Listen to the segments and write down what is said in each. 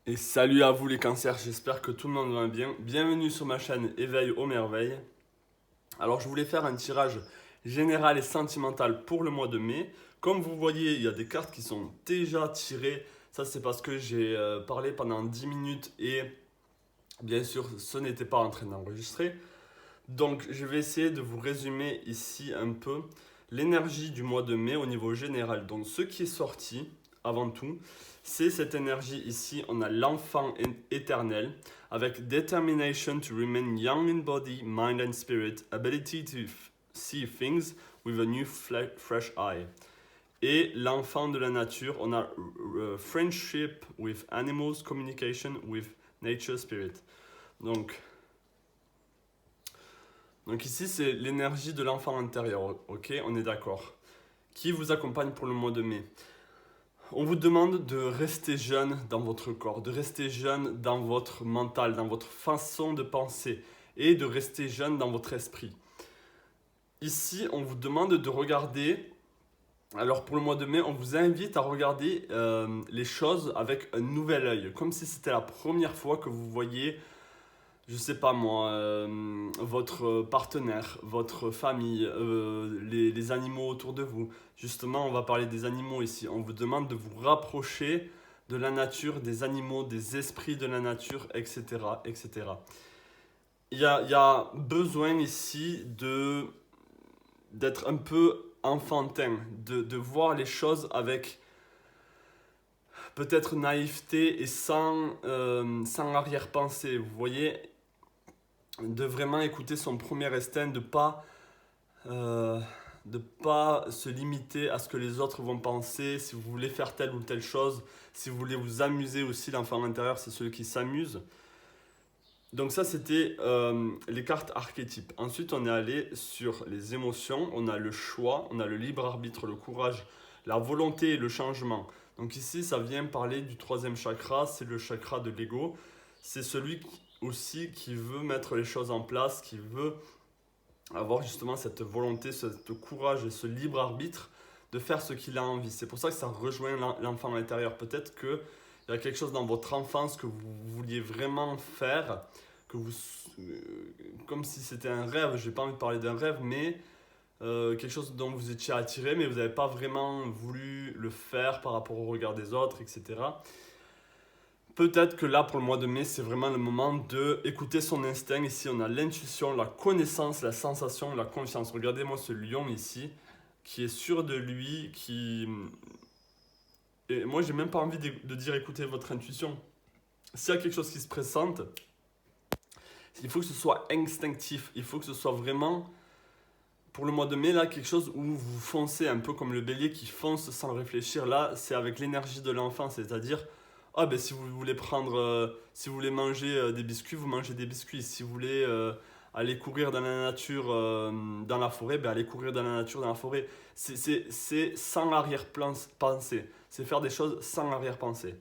Et salut à vous les cancers, j'espère que tout le monde va bien. Bienvenue sur ma chaîne Éveil aux merveilles. Alors je voulais faire un tirage général et sentimental pour le mois de mai. Comme vous voyez, il y a des cartes qui sont déjà tirées. Ça c'est parce que j'ai parlé pendant 10 minutes et bien sûr ce n'était pas en train d'enregistrer. Donc je vais essayer de vous résumer ici un peu l'énergie du mois de mai au niveau général. Donc ce qui est sorti avant tout, c'est cette énergie ici. On a l'enfant éternel avec determination to remain young in body, mind and spirit, ability to see things with a new fresh eye. Et l'enfant de la nature, on a friendship with animals, communication with nature spirit. Donc donc ici, c'est l'énergie de l'enfant intérieur, ok? On est d'accord. Qui vous accompagne pour le mois de mai? On vous demande de rester jeune dans votre corps, de rester jeune dans votre mental, dans votre façon de penser et de rester jeune dans votre esprit. Ici, on vous demande de regarder, alors pour le mois de mai, on vous invite à regarder les choses avec un nouvel œil, comme si c'était la première fois que vous voyez je sais pas moi, votre partenaire, votre famille, les animaux autour de vous. Justement, on va parler des animaux ici. On vous demande de vous rapprocher de la nature, des animaux, des esprits de la nature, etc. etc. Il y a besoin ici d'être un peu enfantin, de voir les choses avec peut-être naïveté et sans arrière-pensée. Vous voyez, de vraiment écouter son premier instinct, euh, de pas se limiter à ce que les autres vont penser. Si vous voulez faire telle ou telle chose, si vous voulez vous amuser aussi, l'enfant intérieur, c'est celui qui s'amuse. Donc ça, c'était les cartes archétypes. Ensuite, on est allé sur les émotions. On a le choix, on a le libre arbitre, le courage, la volonté et le changement. Donc ici, ça vient parler du troisième chakra, c'est le chakra de l'ego. C'est celui aussi qui veut mettre les choses en place, qui veut avoir justement cette volonté, ce courage et ce libre arbitre de faire ce qu'il a envie. C'est pour ça que ça rejoint l'enfant intérieur. Peut-être qu'il y a quelque chose dans votre enfance que vous vouliez vraiment faire, que vous, comme si c'était un rêve, je n'ai pas envie de parler d'un rêve, mais quelque chose dont vous étiez attiré, mais vous n'avez pas vraiment voulu le faire par rapport au regard des autres, etc. Peut-être que là, pour le mois de mai, c'est vraiment le moment de écouter son instinct. Ici, on a l'intuition, la connaissance, la sensation, la confiance. Regardez-moi ce lion ici, qui est sûr de lui, qui... Et moi, j'ai même pas envie de dire écoutez votre intuition. S'il y a quelque chose qui se présente, il faut que ce soit instinctif. Il faut que ce soit vraiment, pour le mois de mai, là, quelque chose où vous foncez, un peu comme le bélier qui fonce sans réfléchir. Là, c'est avec l'énergie de l'enfant, c'est-à-dire ah ben si vous voulez prendre, si vous voulez manger des biscuits, vous mangez des biscuits. Si vous voulez aller courir dans la nature, dans la forêt, ben allez courir dans la nature, dans la forêt. C'est sans arrière-pensée. C'est faire des choses sans arrière-pensée.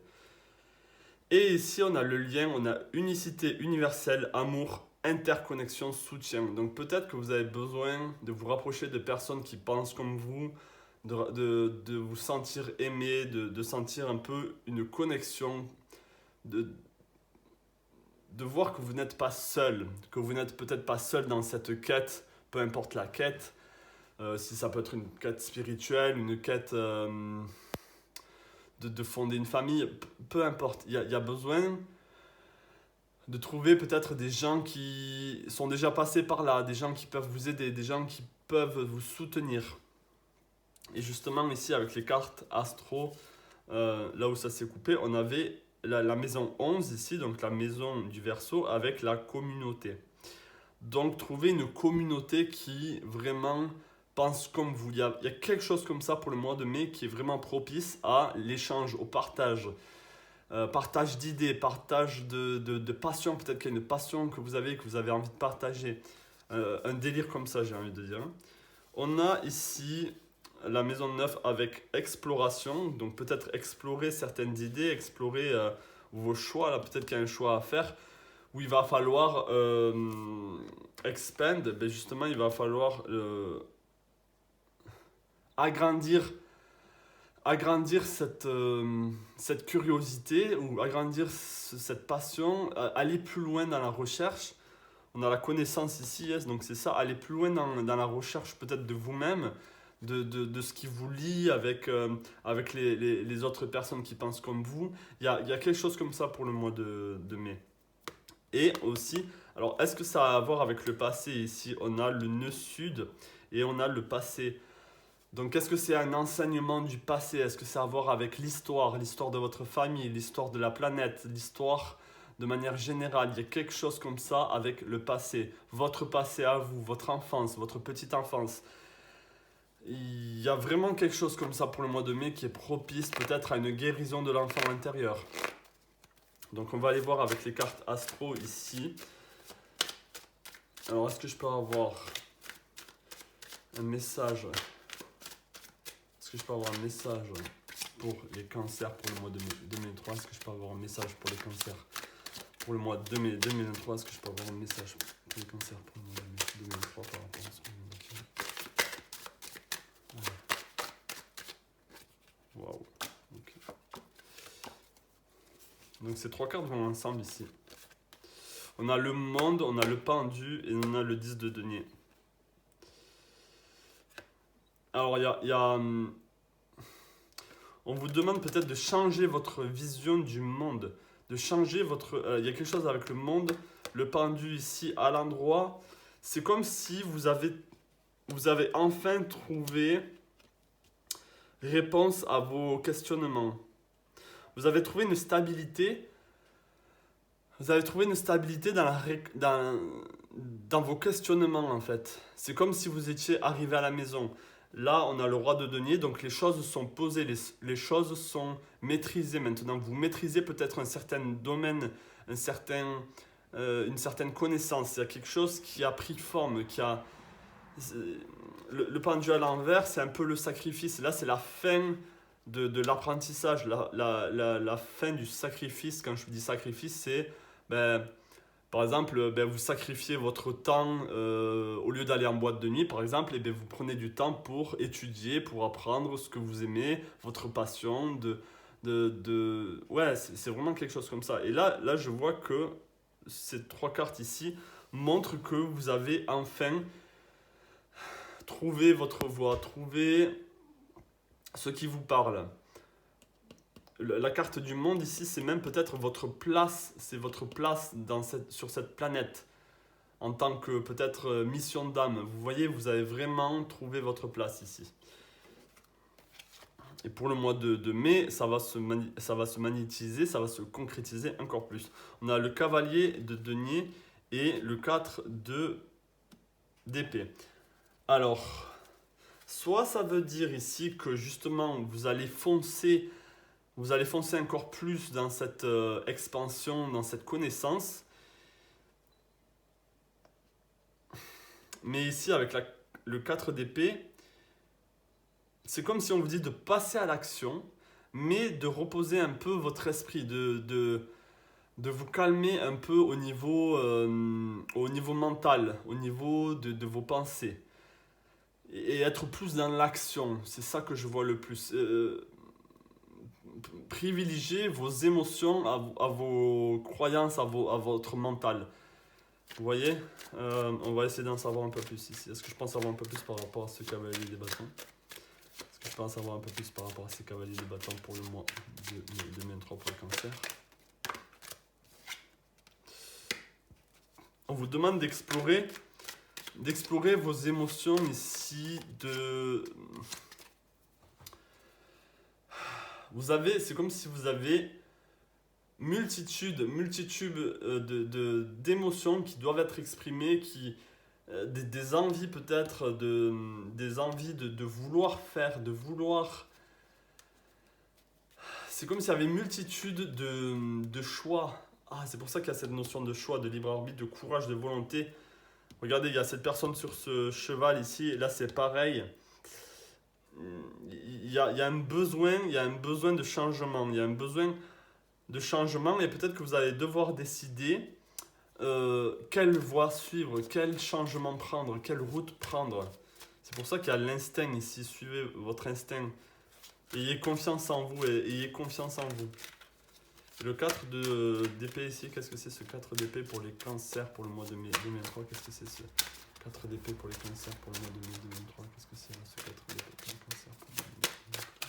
Et ici on a le lien, on a unicité universelle, amour, interconnexion, soutien. Donc peut-être que vous avez besoin de vous rapprocher de personnes qui pensent comme vous, de vous sentir aimé, de sentir un peu une connexion, de, de voir que vous n'êtes pas seul, que vous n'êtes peut-être pas seul dans cette quête, peu importe la quête, si ça peut être une quête spirituelle, une quête de fonder une famille, peu importe, il y a besoin de trouver peut-être des gens qui sont déjà passés par là, des gens qui peuvent vous aider, des gens qui peuvent vous soutenir. Et justement ici avec les cartes astro, là où ça s'est coupé, on avait la maison 11 ici, donc la maison du Verseau avec la communauté. Donc trouver une communauté qui vraiment pense comme vous. Il y a quelque chose comme ça pour le mois de mai qui est vraiment propice à l'échange, au partage. Partage d'idées, partage de passion, peut-être qu'il y a une passion que vous avez envie de partager. Un délire comme ça, j'ai envie de dire. On a ici la maison 9 avec exploration, donc peut-être explorer certaines idées, explorer vos choix, là peut-être qu'il y a un choix à faire où il va falloir expand, ben justement il va falloir agrandir, agrandir cette curiosité ou agrandir cette passion, aller plus loin dans la recherche. On a la connaissance ici, yes, donc c'est ça, aller plus loin dans la recherche peut-être de vous-même, de ce qui vous lie avec les autres personnes qui pensent comme vous. Il y a quelque chose comme ça pour le mois de mai. Et aussi, alors est-ce que ça a à voir avec le passé? Ici, on a le nœud sud et on a le passé. Donc, est-ce que c'est un enseignement du passé? Est-ce que ça a à voir avec l'histoire, l'histoire de votre famille, l'histoire de la planète, l'histoire de manière générale? Il y a quelque chose comme ça avec le passé. Votre passé à vous, votre enfance, votre petite enfance. Il y a vraiment quelque chose comme ça pour le mois de mai qui est propice peut-être à une guérison de l'enfant intérieur. Donc, on va aller voir avec les cartes astro ici. Alors, est-ce que je peux avoir un message? Est-ce que je peux avoir un message pour les cancers pour le mois de mai 2023? Est-ce que je peux avoir un message pour les cancers pour le mois de mai 2023? Est-ce que je peux avoir un message pour les cancers pour le mois de mai 2023 par rapport à ce moment? Waouh. Ok. Donc ces trois cartes vont ensemble ici. On a le monde, on a le pendu et on a le 10 de denier. Alors on vous demande peut-être de changer votre vision du monde, de changer votre... Il y a quelque chose avec le monde, le pendu ici à l'endroit. C'est comme si vous avez enfin trouvé réponse à vos questionnements. Vous avez trouvé une stabilité. Vous avez trouvé une stabilité dans vos questionnements en fait. C'est comme si vous étiez arrivé à la maison. Là, on a le roi de denier, donc les choses sont posées, les choses sont maîtrisées maintenant. Vous maîtrisez peut-être un certain domaine, une certaine connaissance. Il y a quelque chose qui a pris forme, le pendu à l'envers, c'est un peu le sacrifice. Là, c'est la fin de l'apprentissage, la fin du sacrifice. Quand je dis sacrifice, c'est... par exemple, vous sacrifiez votre temps au lieu d'aller en boîte de nuit, par exemple, et vous prenez du temps pour étudier, pour apprendre ce que vous aimez, votre passion. Ouais, c'est vraiment quelque chose comme ça. Et là, je vois que ces trois cartes ici montrent que vous avez enfin trouvé votre voie, trouvé ce qui vous parle. La carte du monde ici, c'est même peut-être votre place, c'est votre place sur cette planète en tant que peut-être mission d'âme. Vous voyez, vous avez vraiment trouvé votre place ici. Et pour le mois de mai, ça va se magnétiser, ça va se concrétiser encore plus. On a le cavalier de denier et le 4 d'épée. Alors, soit ça veut dire ici que justement vous allez foncer encore plus dans cette expansion, dans cette connaissance. Mais ici, avec le 4 d'épée, c'est comme si on vous dit de passer à l'action, mais de reposer un peu votre esprit, de vous calmer un peu au niveau mental, au niveau de vos pensées. Et être plus dans l'action, c'est ça que je vois le plus. Privilégiez vos émotions à vos croyances, à votre mental. Vous voyez, on va essayer d'en savoir un peu plus ici. Est-ce que je pense savoir un peu plus par rapport à ce cavalier des bâtons? Est-ce que je pense savoir un peu plus par rapport à ces cavaliers des bâtons pour le mois de 2023 pour le cancer? On vous demande d'explorer vos émotions ici, c'est comme si vous avez multitude d'émotions qui doivent être exprimées, des envies peut-être, des envies de vouloir faire, de vouloir... C'est comme s'il y avait multitude de choix. Ah, c'est pour ça qu'il y a cette notion de choix, de libre arbitre, de courage, de volonté. Regardez, il y a cette personne sur ce cheval ici, et là c'est pareil. Il y a un besoin de changement, il y a un besoin de changement et peut-être que vous allez devoir décider quelle voie suivre, quel changement prendre, quelle route prendre. C'est pour ça qu'il y a l'instinct ici, suivez votre instinct. Ayez confiance en vous et ayez confiance en vous. Le 4 d'épée ici, qu'est-ce que c'est ce 4 d'épée pour les cancers pour le mois de mai 2023? Qu'est-ce que c'est ce 4 d'épée pour les cancers pour le mois de mai 2023? Qu'est-ce que c'est là ce 4 d'épée pour les cancers pour le mois de mai 2023?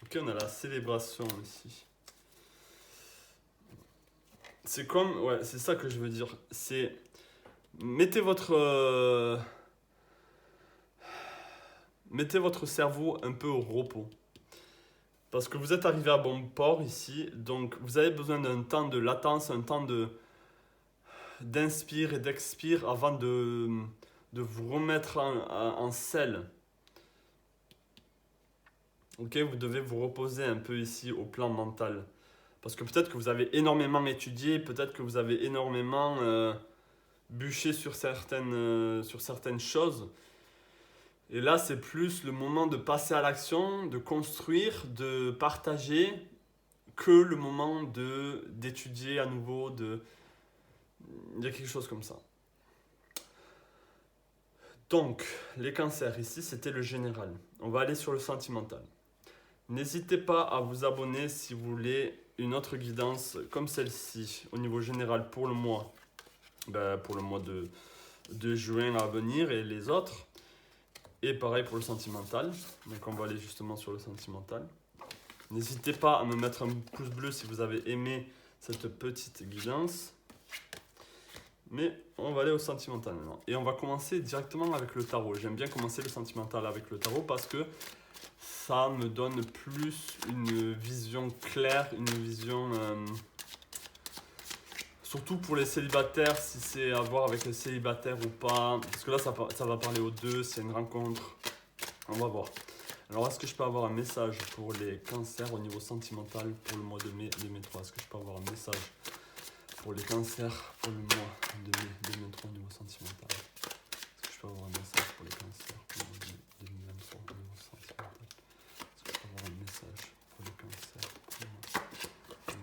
Ok, on a la célébration ici. C'est comme, ouais, c'est ça que je veux dire. C'est, mettez votre cerveau un peu au repos. Parce que vous êtes arrivé à bon port ici, donc vous avez besoin d'un temps de latence, un temps d'inspire et d'expire avant de vous remettre en selle. Ok, vous devez vous reposer un peu ici au plan mental. Parce que peut-être que vous avez énormément étudié, peut-être que vous avez énormément bûché sur certaines choses. Et là, c'est plus le moment de passer à l'action, de construire, de partager, que le moment d'étudier à nouveau, il y a quelque chose comme ça. Donc, les cancers, ici, c'était le général. On va aller sur le sentimental. N'hésitez pas à vous abonner si vous voulez une autre guidance comme celle-ci, au niveau général pour le mois, pour le mois de juin à venir et les autres. Et pareil pour le sentimental. Donc on va aller justement sur le sentimental. N'hésitez pas à me mettre un pouce bleu si vous avez aimé cette petite guidance. Mais on va aller au sentimental maintenant. Et on va commencer directement avec le tarot. J'aime bien commencer le sentimental avec le tarot parce que ça me donne plus une vision claire, une vision... surtout pour les célibataires, si c'est à voir avec les célibataires ou pas. Parce que là, ça va parler aux deux, s'il y a une rencontre. On va voir. Alors, est-ce que je peux avoir un message pour les cancers au niveau sentimental pour le mois de mai 2023? Est-ce que je peux avoir un message pour les cancers pour le mois de mai 2023 au niveau sentimental? Est-ce que je peux avoir un message pour les cancers pour le mois de mai 2023 au niveau sentimental? Est-ce que je peux avoir un message pour les cancers pour le mois de mai 2023 au niveau sentimental?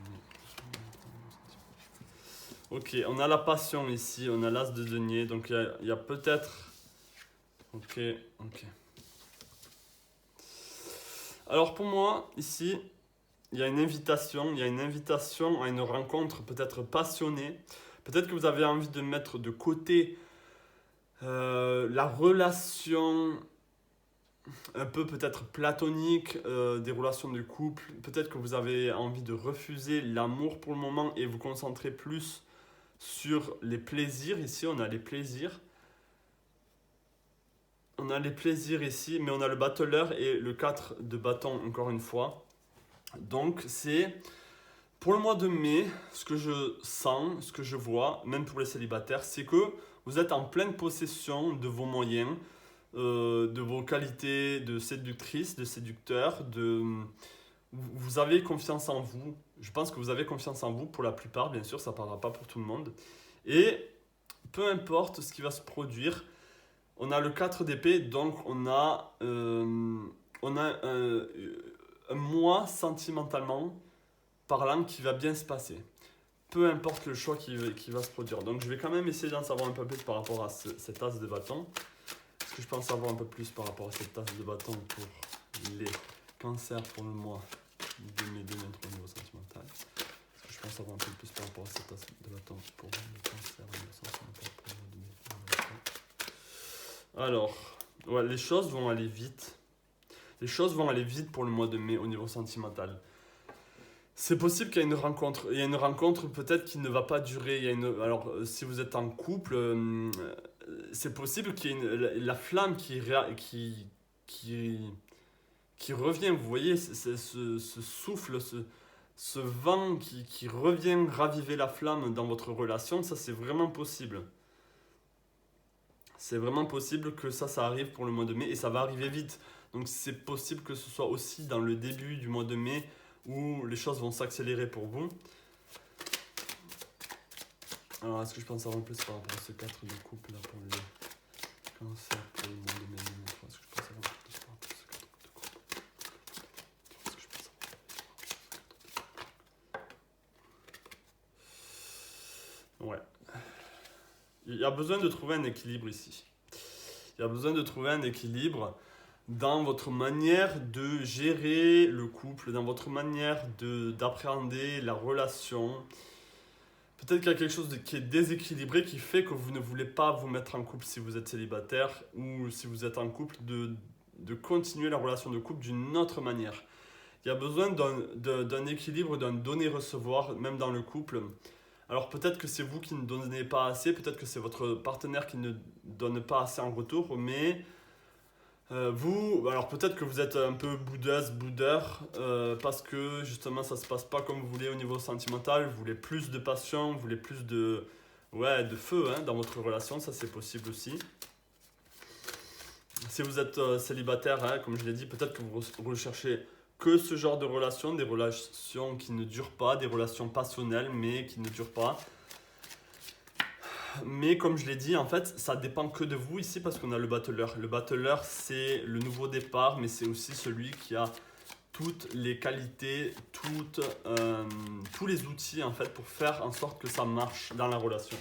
Ok, on a la passion ici, on a l'as de denier, donc il y a peut-être... Ok. Alors pour moi, ici, il y a une invitation à une rencontre peut-être passionnée. Peut-être que vous avez envie de mettre de côté la relation un peu peut-être platonique, des relations de couple. Peut-être que vous avez envie de refuser l'amour pour le moment et vous concentrer plus sur les plaisirs. Ici, on a les plaisirs. On a les plaisirs ici, mais on a le battleur et le 4 de bâton encore une fois. Donc c'est pour le mois de mai, ce que je sens, ce que je vois, même pour les célibataires, c'est que vous êtes en pleine possession de vos moyens, de vos qualités de séductrice, de séducteur, vous avez confiance en vous. Je pense que vous avez confiance en vous pour la plupart, bien sûr, ça ne parlera pas pour tout le monde. Et peu importe ce qui va se produire, on a le 4 d'épée, donc on a un mois sentimentalement parlant qui va bien se passer. Peu importe le choix qui va se produire. Donc je vais quand même essayer d'en savoir un peu plus par rapport à cet as de bâton. Est-ce que je peux en savoir un peu plus par rapport à cet as de bâton pour les cancers pour le mois de mai 2023 au niveau sentimental? Est-ce que je peux en savoir un peu plus par rapport à cet as de bâton pour les cancers au niveau sentimental pour le mois de mai 2023? Alors, ouais, les choses vont aller vite. Les choses vont aller vite pour le mois de mai au niveau sentimental. C'est possible qu'il y ait une rencontre. Il y a une rencontre peut-être qui ne va pas durer. Alors, si vous êtes en couple, c'est possible qu'il y ait la flamme qui revient. Vous voyez, ce souffle, ce vent qui revient raviver la flamme dans votre relation. Ça, c'est vraiment possible. C'est vraiment possible que ça arrive pour le mois de mai et ça va arriver vite. Donc, c'est possible que ce soit aussi dans le début du mois de mai où les choses vont s'accélérer pour vous. Alors, est-ce que je peux en savoir plus par rapport à ce 4 de couple là pour les cancers pour le mois de mai 2023? Est-ce que je peux en savoir plus par rapport à ce 4 de couple? Est-ce que je peux en savoir? Ouais. Il y a besoin de trouver un équilibre ici. Il y a besoin de trouver un équilibre. dans votre manière de gérer le couple, dans votre manière d'appréhender la relation. Peut-être qu'il y a quelque chose qui est déséquilibré qui fait que vous ne voulez pas vous mettre en couple si vous êtes célibataire ou si vous êtes en couple, de continuer la relation de couple d'une autre manière. Il y a besoin d'un équilibre, d'un donner-recevoir, même dans le couple. Alors peut-être que c'est vous qui ne donnez pas assez, peut-être que c'est votre partenaire qui ne donne pas assez en retour, mais vous, alors peut-être que vous êtes un peu boudeuse, boudeur, parce que justement ça se passe pas comme vous voulez au niveau sentimental, vous voulez plus de passion, vous voulez plus ouais, de feu hein, dans votre relation, ça c'est possible aussi. Si vous êtes célibataire, hein, comme je l'ai dit, peut-être que vous recherchez que ce genre de relations, des relations qui ne durent pas, des relations passionnelles mais qui ne durent pas. Mais comme je l'ai dit, en fait, ça dépend que de vous ici parce qu'on a le battleur. Le battleur, c'est le nouveau départ, mais c'est aussi celui qui a toutes les qualités, tous les outils en fait pour faire en sorte que ça marche dans la relation.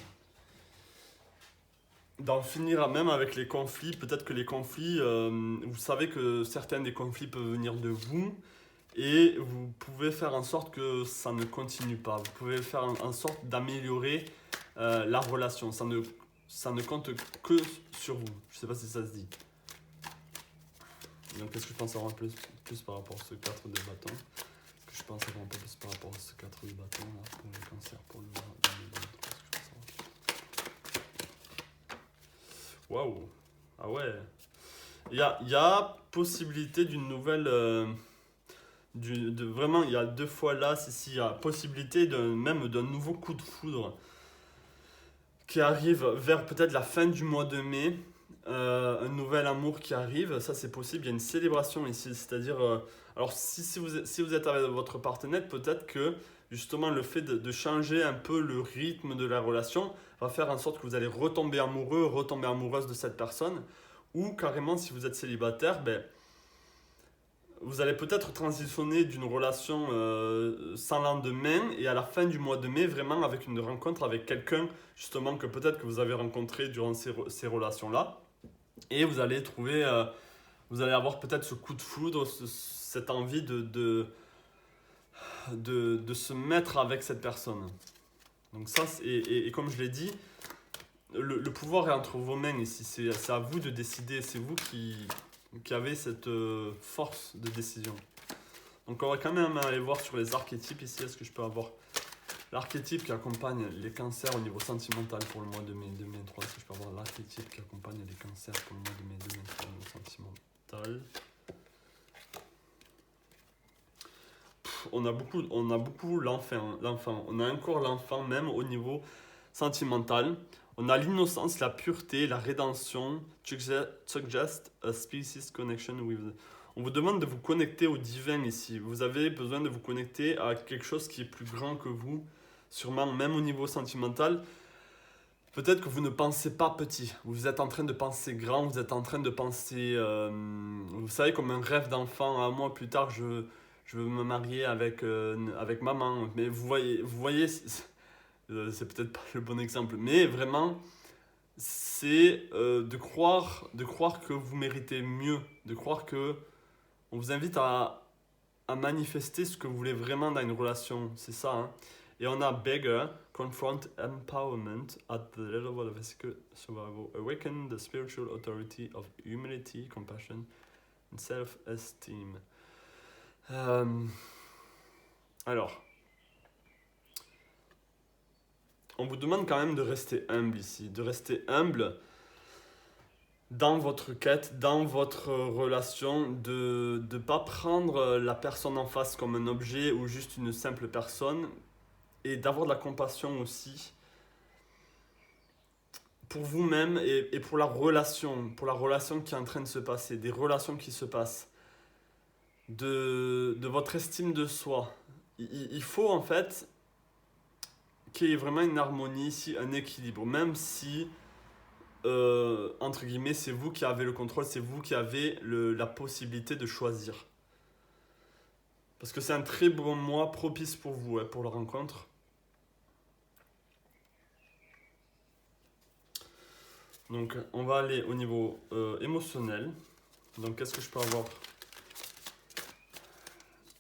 D'en finir même avec les conflits, peut-être que les conflits, vous savez que certains des conflits peuvent venir de vous et vous pouvez faire en sorte que ça ne continue pas. Vous pouvez faire en sorte d'améliorer la relation. Ça ne compte que sur vous. Je ne sais pas si ça se dit. Donc, qu'est-ce que je pense avoir plus par rapport à ce 4 de bâton? Est-ce que je pense avoir un peu plus par rapport à ce 4 de bâton là, pour le cancer, pour le 2023? Waouh! Ah ouais! Il y a possibilité d'une nouvelle. Vraiment, il y a 2 fois là, il y a possibilité même d'un nouveau coup de foudre qui arrive vers peut-être la fin du mois de mai. Un nouvel amour qui arrive, ça c'est possible, il y a une célébration ici, c'est-à-dire, alors si vous êtes avec votre partenaire, peut-être que justement le fait de changer un peu le rythme de la relation va faire en sorte que vous allez retomber amoureux, retomber amoureuse de cette personne, ou carrément si vous êtes célibataire, ben, vous allez peut-être transitionner d'une relation sans lendemain et à la fin du mois de mai, vraiment avec une rencontre avec quelqu'un justement que peut-être que vous avez rencontré durant ces relations-là. Et vous allez avoir peut-être ce coup de foudre, cette envie de se mettre avec cette personne. Donc ça, et comme je l'ai dit, le pouvoir est entre vos mains ici. C'est à vous de décider. C'est vous qui avez cette force de décision. Donc on va quand même aller voir sur les archétypes ici. Est-ce que je peux avoir l'archétype qui accompagne les cancers au niveau sentimental pour le mois de mai 2023? Est-ce que je peux avoir l'archétype qui accompagne les cancers pour le mois de mai 2023 au niveau sentimental? On a beaucoup l'enfant. On a encore l'enfant même au niveau sentimental. On a l'innocence, la pureté, la rédemption. Suggest a species connection with. On vous demande de vous connecter au divin ici. Vous avez besoin de vous connecter à quelque chose qui est plus grand que vous, sûrement même au niveau sentimental. Peut-être que vous ne pensez pas petit. Vous êtes en train de penser grand. Vous êtes en train de penser, vous savez, comme un rêve d'enfant. Un mois plus tard, je veux me marier avec maman. Mais vous voyez c'est peut-être pas le bon exemple, mais vraiment, c'est de croire que vous méritez mieux, de croire que on vous invite à manifester ce que vous voulez vraiment dans une relation, c'est ça. Hein. Et on a Beggar, Confront Empowerment at the level of physical survival, awaken the spiritual authority of humility, compassion and self-esteem. Alors, on vous demande quand même de rester humble ici, de rester humble dans votre quête, dans votre relation, de ne pas prendre la personne en face comme un objet ou juste une simple personne et d'avoir de la compassion aussi pour vous-même et pour la relation qui est en train de se passer, des relations qui se passent, de votre estime de soi. Il faut en fait qu'il y ait vraiment une harmonie ici, un équilibre, même si entre guillemets, c'est vous qui avez le contrôle, c'est vous qui avez la possibilité de choisir. Parce que c'est un très bon mois propice pour vous, hein, pour la rencontre. Donc, on va aller au niveau émotionnel. Donc, qu'est-ce que je peux avoir?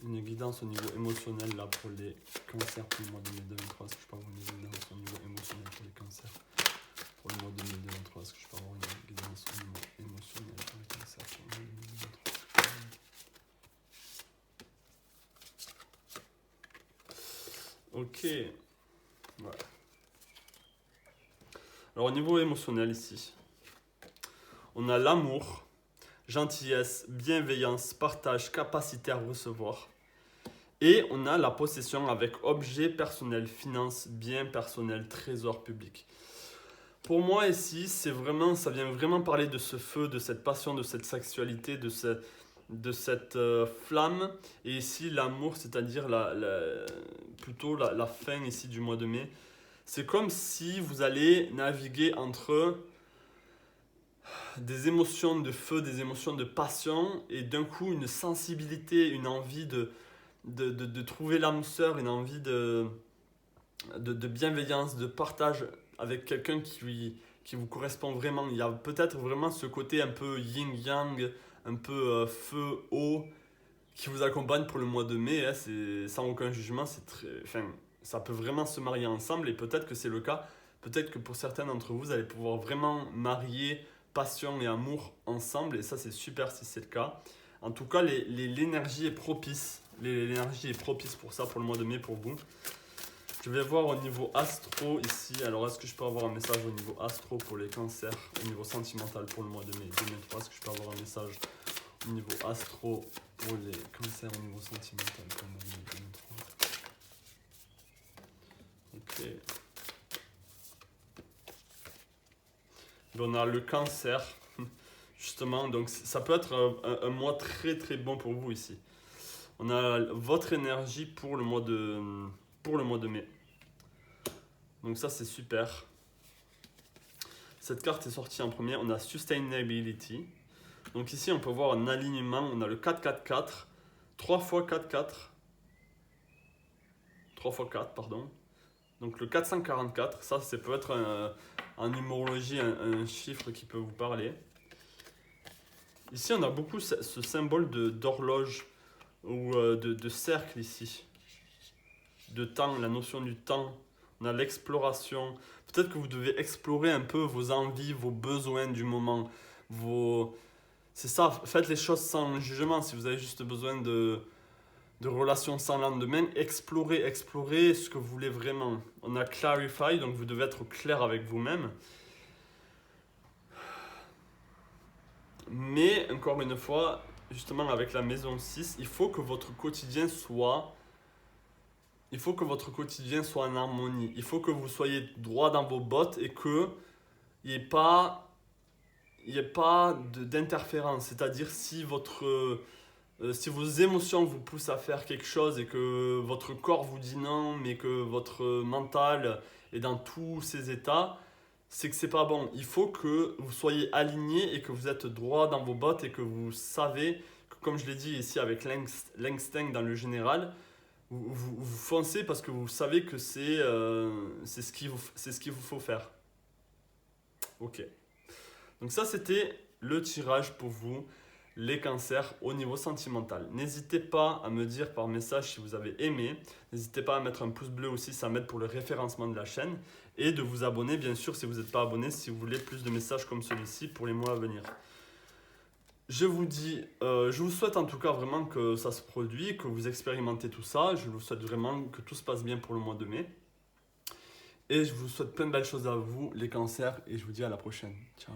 Une guidance au niveau émotionnel là pour les cancers pour le mois de mai 2023. Est-ce que je peux avoir une guidance au niveau émotionnel pour les cancers pour le mois de mai 2023? Est-ce que je peux avoir une guidance au niveau émotionnel pour les cancers pour le mois de mai 2023? Ok. Ouais. Alors au niveau émotionnel ici, on a l'amour, gentillesse, bienveillance, partage, capacité à recevoir. Et on a la possession avec objet personnel, finances, biens personnels, trésor public. Pour moi ici, ça vient vraiment parler de ce feu, de cette passion, de cette sexualité, de cette flamme. Et ici, l'amour, c'est-à-dire plutôt la fin ici du mois de mai. C'est comme si vous allez naviguer entre des émotions de feu, des émotions de passion, et d'un coup une sensibilité, une envie de trouver l'âme sœur, une envie de bienveillance, de partage avec quelqu'un qui vous correspond vraiment. Il y a peut-être vraiment ce côté un peu yin-yang, un peu feu-eau qui vous accompagne pour le mois de mai. C'est sans aucun jugement, ça peut vraiment se marier ensemble, et peut-être que c'est le cas. Peut-être que pour certains d'entre vous, vous allez pouvoir vraiment marier passion et amour ensemble, et ça c'est super si c'est le cas. En tout cas, l'énergie est propice. L'énergie est propice pour ça, pour le mois de mai, pour vous. Je vais voir au niveau astro ici. Alors, est-ce que je peux avoir un message au niveau astro pour les cancers, au niveau sentimental pour le mois de mai 2023? Est-ce que je peux avoir un message au niveau astro pour les cancers au niveau sentimental pour le mois de mai 2023? Ok. On a le cancer, justement. Donc, ça peut être un mois très très bon pour vous ici. On a votre énergie pour le mois de mai. Donc ça c'est super. Cette carte est sortie en premier. On a Sustainability. Donc ici on peut voir un alignement. On a le 4-4-4. 3 x 4-4. 3 x 4 pardon. Donc le 444. Ça peut être en numérologie un chiffre qui peut vous parler. Ici on a beaucoup ce symbole d'horloge ou de cercle ici. De temps, la notion du temps. On a l'exploration. Peut-être que vous devez explorer un peu vos envies, vos besoins du moment. C'est ça, faites les choses sans jugement. Si vous avez juste besoin de relations sans lendemain, explorez ce que vous voulez vraiment. On a clarify, donc vous devez être clair avec vous-même. Mais, encore une fois, justement avec la maison 6, il faut que votre quotidien soit en harmonie. Il faut que vous soyez droit dans vos bottes et qu'il n'y ait pas d'interférence. C'est-à-dire si vos émotions vous poussent à faire quelque chose et que votre corps vous dit non, mais que votre mental est dans tous ces états, c'est que c'est pas bon. Il faut que vous soyez aligné et que vous êtes droit dans vos bottes et que vous savez, que, comme je l'ai dit ici avec l'instinct dans le général, vous foncez parce que vous savez que c'est ce qu'il vous faut faire. Ok. Donc ça, c'était le tirage pour vous, les cancers au niveau sentimental. N'hésitez pas à me dire par message si vous avez aimé. N'hésitez pas à mettre un pouce bleu aussi, ça m'aide pour le référencement de la chaîne. Et de vous abonner, bien sûr, si vous n'êtes pas abonné, si vous voulez plus de messages comme celui-ci pour les mois à venir. Je vous souhaite en tout cas vraiment que ça se produise, que vous expérimentez tout ça. Je vous souhaite vraiment que tout se passe bien pour le mois de mai. Et je vous souhaite plein de belles choses à vous, les cancers, et je vous dis à la prochaine. Ciao.